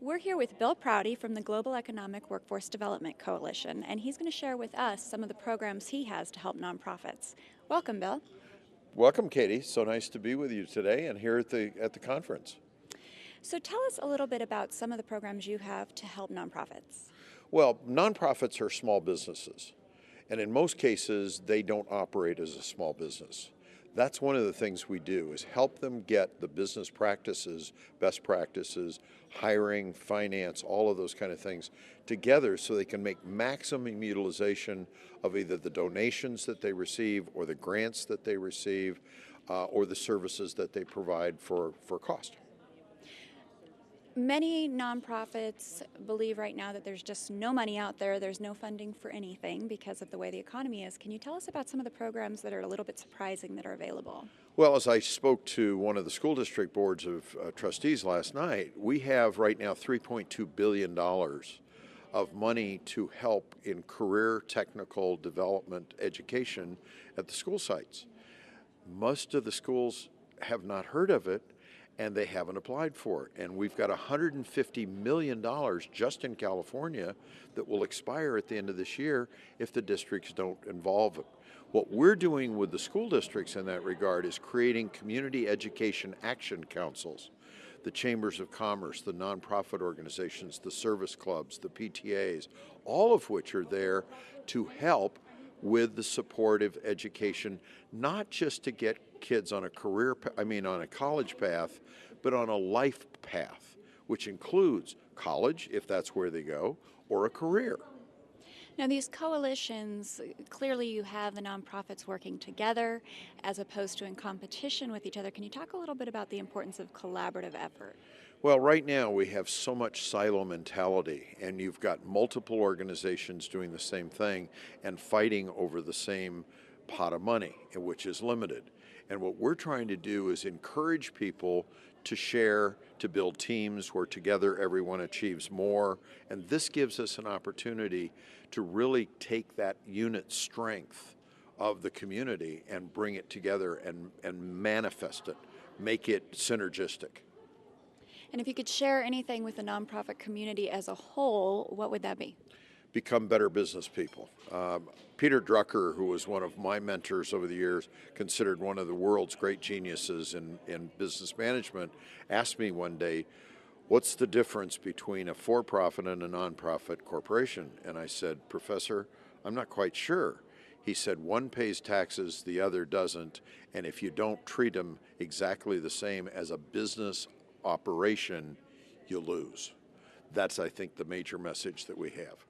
We're here with Bill Prouty from the Global Economic Workforce Development Coalition, and he's going to share with us some of the programs he has to help nonprofits. Welcome, Bill. Welcome, Katie. So nice to be with you today and here at the conference. So tell us a little bit about some of the programs you have to help nonprofits. Well, nonprofits are small businesses, and in most cases, they don't operate as a small business. That's one of the things we do is help them get the business practices, best practices, hiring, finance, all of those kind of things together so they can make maximum utilization of either the donations that they receive or the grants that they receive or the services that they provide for cost. Many nonprofits believe right now that there's just no money out there, there's no funding for anything because of the way the economy is. Can you tell us about some of the programs that are a little bit surprising that are available? Well, as I spoke to one of the school district boards of trustees last night, we have right now $3.2 billion of money to help in career technical development education at the school sites. Most of the schools have not heard of it, and they haven't applied for it. And we've got $150 million just in California that will expire at the end of this year if the districts don't involve it. What we're doing with the school districts in that regard is creating community education action councils. The chambers of commerce, the nonprofit organizations, the service clubs, the PTAs, all of which are there to help with the supportive education, not just to get kids on a on a college path, but on a life path, which includes college, if that's where they go, or a career. Now, these coalitions, clearly you have the nonprofits working together as opposed to in competition with each other. Can you talk a little bit about the importance of collaborative effort? Well, right now we have so much silo mentality, and you've got multiple organizations doing the same thing and fighting over the same pot of money, which is limited. And what we're trying to do is encourage people to share, to build teams where together everyone achieves more. And this gives us an opportunity to really take that unit strength of the community and bring it together and manifest it, make it synergistic. And if you could share anything with the nonprofit community as a whole, what would that be? Become better business people. Peter Drucker, who was one of my mentors over the years, considered one of the world's great geniuses in business management, asked me one day, what's the difference between a for-profit and a nonprofit corporation? And I said, Professor, I'm not quite sure. He said, one pays taxes, the other doesn't, and if you don't treat them exactly the same as a business operation, you lose. That's, I think, the major message that we have.